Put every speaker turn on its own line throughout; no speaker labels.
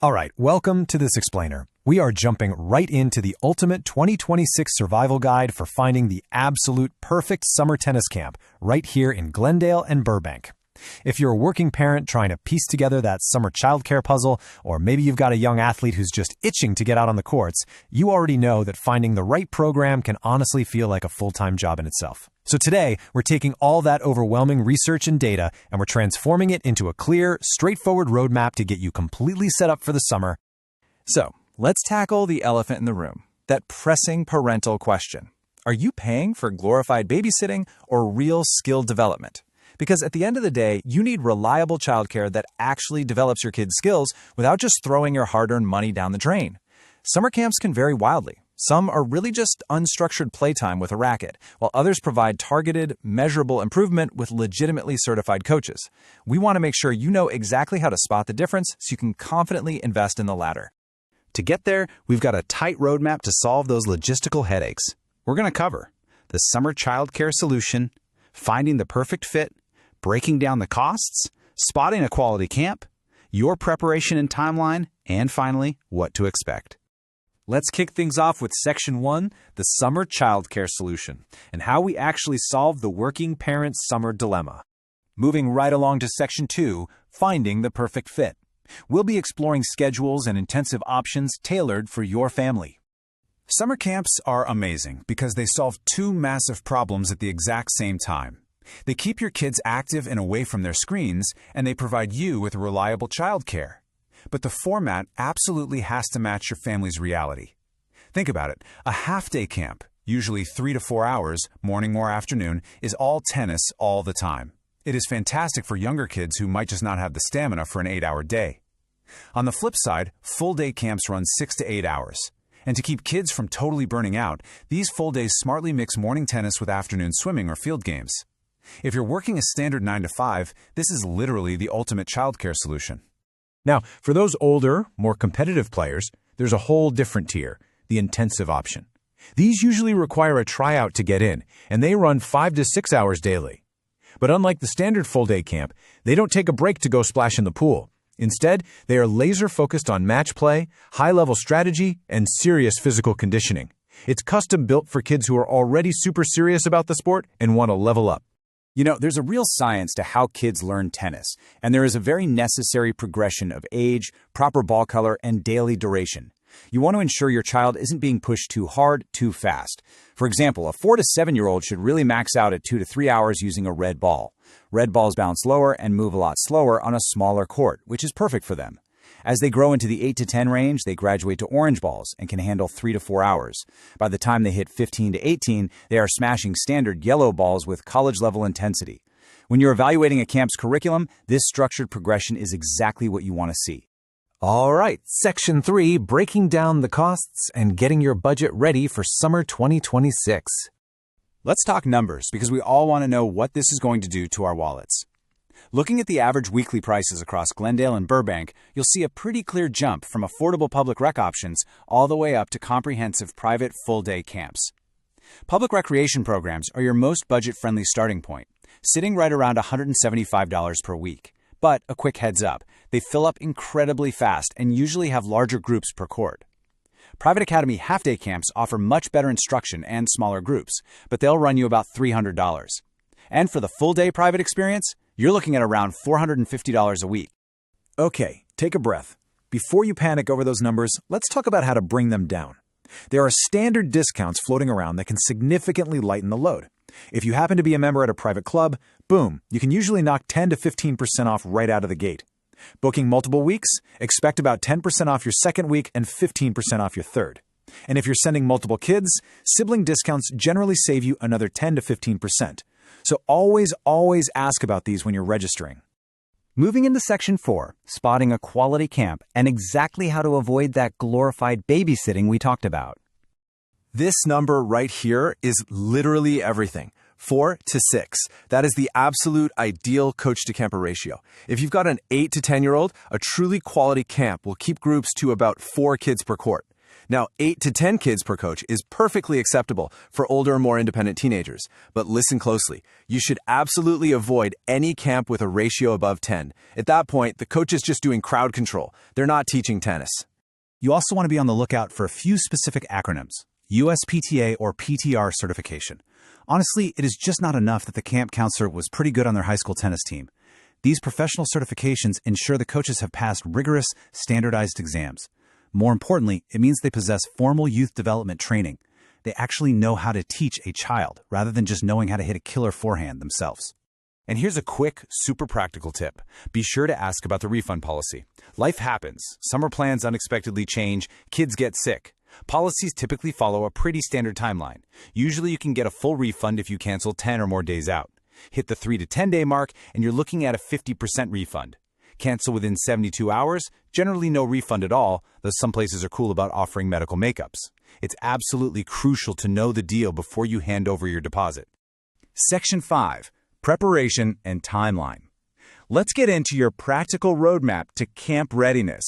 All right, welcome to This Explainer. We are jumping right into the ultimate 2026 survival guide for finding the absolute perfect summer tennis camp right here in Glendale and Burbank. If you're a working parent trying to piece together that summer childcare puzzle, or maybe you've got a young athlete who's just itching to get out on the courts, you already know that finding the right program can honestly feel like a full-time job in itself. So today, we're taking all that overwhelming research and data, and we're transforming it into a clear, straightforward roadmap to get you completely set up for the summer.
So, let's tackle the elephant in the room, that pressing parental question. Are you paying for glorified babysitting or real skill development? Because at the end of the day, you need reliable childcare that actually develops your kids' skills without just throwing your hard-earned money down the drain. Summer camps can vary wildly. Some are really just unstructured playtime with a racket, while others provide targeted, measurable improvement with legitimately certified coaches. We want to make sure you know exactly how to spot the difference so you can confidently invest in the latter.
To get there, we've got a tight roadmap to solve those logistical headaches. We're going to cover the summer childcare solution, finding the perfect fit, breaking down the costs, spotting a quality camp, your preparation and timeline, and finally, what to expect.
Let's kick things off with Section 1, the Summer Childcare Solution, and how we actually solve the working parent summer dilemma. Moving right along to Section 2, Finding the Perfect Fit. We'll be exploring schedules and intensive options tailored for your family.
Summer camps are amazing because they solve two massive problems at the exact same time. They keep your kids active and away from their screens, and they provide you with reliable childcare. But the format absolutely has to match your family's reality. Think about it. A half-day camp, usually 3 to 4 hours, morning or afternoon, is all tennis all the time. It is fantastic for younger kids who might just not have the stamina for an 8-hour day. On the flip side, full-day camps run 6 to 8 hours. And to keep kids from totally burning out, these full days smartly mix morning tennis with afternoon swimming or field games. If you're working a standard 9 to 5, this is literally the ultimate childcare solution.
Now, for those older, more competitive players, there's a whole different tier, the intensive option. These usually require a tryout to get in, and they run 5 to 6 hours daily. But unlike the standard full-day camp, they don't take a break to go splash in the pool. Instead, they are laser-focused on match play, high-level strategy, and serious physical conditioning. It's custom-built for kids who are already super serious about the sport and want to level up.
You know, there's a real science to how kids learn tennis, and there is a very necessary progression of age, proper ball color, and daily duration. You want to ensure your child isn't being pushed too hard, too fast. For example, a 4 to 7-year-old should really max out at 2 to 3 hours using a red ball. Red balls bounce lower and move a lot slower on a smaller court, which is perfect for them. As they grow into the 8 to 10 range, they graduate to orange balls and can handle 3 to 4 hours. By the time they hit 15 to 18, they are smashing standard yellow balls with college-level intensity. When you're evaluating a camp's curriculum, this structured progression is exactly what you want to see.
All right, Section 3, breaking down the costs and getting your budget ready for summer 2026.
Let's talk numbers, because we all want to know what this is going to do to our wallets. Looking at the average weekly prices across Glendale and Burbank, you'll see a pretty clear jump from affordable public rec options all the way up to comprehensive private full-day camps. Public recreation programs are your most budget-friendly starting point, sitting right around $175 per week. But a quick heads up, they fill up incredibly fast and usually have larger groups per court. Private Academy half-day camps offer much better instruction and smaller groups, but they'll run you about $300. And for the full-day private experience, you're looking at around $450 a week.
Okay, take a breath. Before you panic over those numbers, let's talk about how to bring them down. There are standard discounts floating around that can significantly lighten the load. If you happen to be a member at a private club, boom, you can usually knock 10 to 15% off right out of the gate. Booking multiple weeks, expect about 10% off your second week and 15% off your third. And if you're sending multiple kids, sibling discounts generally save you another 10 to 15%. So always ask about these when you're registering.
Moving into Section 4, spotting a quality camp and exactly how to avoid that glorified babysitting we talked about.
This number right here is literally everything. 4 to 6. That is the absolute ideal coach-to-camper ratio. If you've got an 8 to 10-year-old, a truly quality camp will keep groups to about 4 kids per court.
Now, 8 to 10 kids per coach is perfectly acceptable for older, more independent teenagers. But listen closely. You should absolutely avoid any camp with a ratio above 10. At that point, the coach is just doing crowd control. They're not teaching tennis.
You also want to be on the lookout for a few specific acronyms: USPTA or PTR certification. Honestly, it is just not enough that the camp counselor was pretty good on their high school tennis team. These professional certifications ensure the coaches have passed rigorous, standardized exams. More importantly, it means they possess formal youth development training. They actually know how to teach a child, rather than just knowing how to hit a killer forehand themselves.
And here's a quick, super practical tip. Be sure to ask about the refund policy. Life happens. Summer plans unexpectedly change. Kids get sick. Policies typically follow a pretty standard timeline. Usually you can get a full refund if you cancel 10 or more days out. Hit the 3 to 10 day mark and you're looking at a 50% refund. Cancel within 72 hours, generally no refund at all, though some places are cool about offering medical makeups. It's absolutely crucial to know the deal before you hand over your deposit.
Section 5. Preparation and timeline. Let's get into your practical roadmap to camp readiness.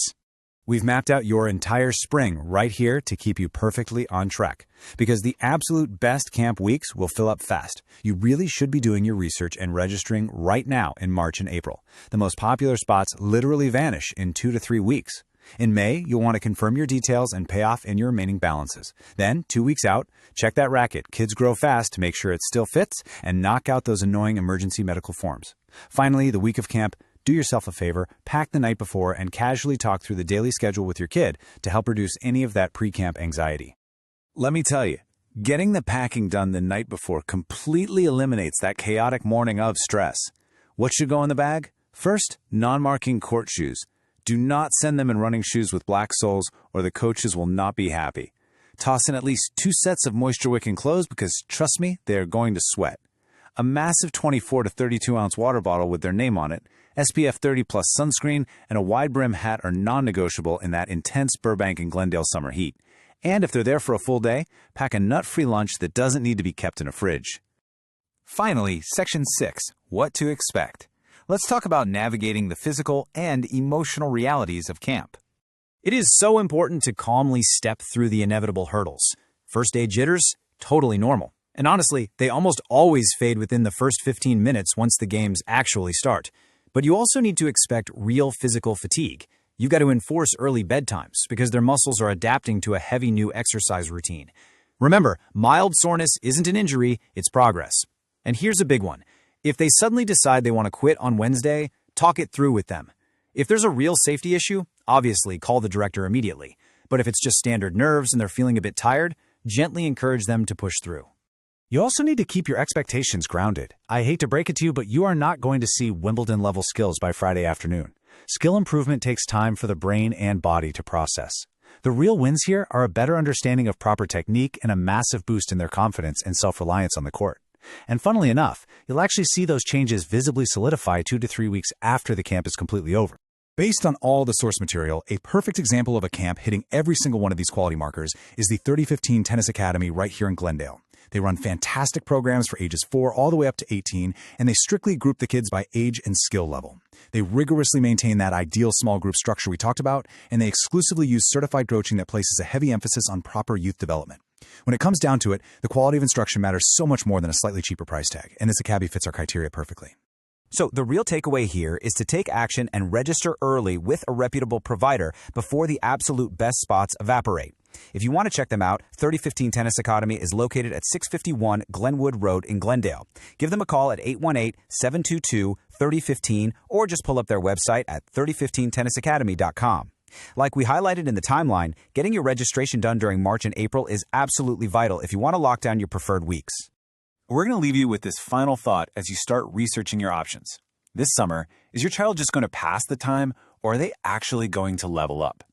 We've mapped out your entire spring right here to keep you perfectly on track. Because the absolute best camp weeks will fill up fast. You really should be doing your research and registering right now in March and April. The most popular spots literally vanish in 2 to 3 weeks. In May, you'll want to confirm your details and pay off in your remaining balances. Then, 2 weeks out, check that racket. Kids grow fast to make sure it still fits and knock out those annoying emergency medical forms. Finally, the week of camp, do yourself a favor, pack the night before, and casually talk through the daily schedule with your kid to help reduce any of that pre-camp anxiety.
Let me tell you, getting the packing done the night before completely eliminates that chaotic morning of stress. What should go in the bag? First, non-marking court shoes. Do not send them in running shoes with black soles or the coaches will not be happy. Toss in at least 2 sets of moisture-wicking clothes because, trust me, they are going to sweat. A massive 24 to 32 ounce water bottle with their name on it, SPF 30 plus sunscreen, and a wide brim hat are non-negotiable in that intense Burbank and Glendale summer heat. And if they're there for a full day, pack a nut-free lunch that doesn't need to be kept in a fridge.
Finally, Section 6. What to expect. Let's talk about navigating the physical and emotional realities of camp.
It is so important to calmly step through the inevitable hurdles. First day jitters? Totally normal. And honestly, they almost always fade within the first 15 minutes once the games actually start. But you also need to expect real physical fatigue. You've got to enforce early bedtimes because their muscles are adapting to a heavy new exercise routine. Remember, mild soreness isn't an injury, it's progress. And here's a big one. If they suddenly decide they want to quit on Wednesday, talk it through with them. If there's a real safety issue, obviously call the director immediately. But if it's just standard nerves and they're feeling a bit tired, gently encourage them to push through.
You also need to keep your expectations grounded. I hate to break it to you, but you are not going to see Wimbledon-level skills by Friday afternoon. Skill improvement takes time for the brain and body to process. The real wins here are a better understanding of proper technique and a massive boost in their confidence and self-reliance on the court. And funnily enough, you'll actually see those changes visibly solidify 2 to 3 weeks after the camp is completely over.
Based on all the source material, a perfect example of a camp hitting every single one of these quality markers is the 3015 Tennis Academy right here in Glendale. They run fantastic programs for ages 4 all the way up to 18, and they strictly group the kids by age and skill level. They rigorously maintain that ideal small group structure we talked about, and they exclusively use certified coaching that places a heavy emphasis on proper youth development. When it comes down to it, the quality of instruction matters so much more than a slightly cheaper price tag, and this academy fits our criteria perfectly.
So the real takeaway here is to take action and register early with a reputable provider before the absolute best spots evaporate. If you want to check them out, 3015 Tennis Academy is located at 651 Glenwood Road in Glendale. Give them a call at 818-722-3015 or just pull up their website at 3015tennisacademy.com. Like we highlighted in the timeline, getting your registration done during March and April is absolutely vital if you want to lock down your preferred weeks.
We're going to leave you with this final thought as you start researching your options. This summer, is your child just going to pass the time, or are they actually going to level up?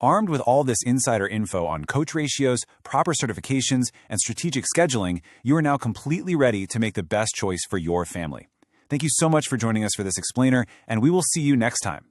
Armed with all this insider info on coach ratios, proper certifications, and strategic scheduling, you are now completely ready to make the best choice for your family. Thank you so much for joining us for this explainer, and we will see you next time.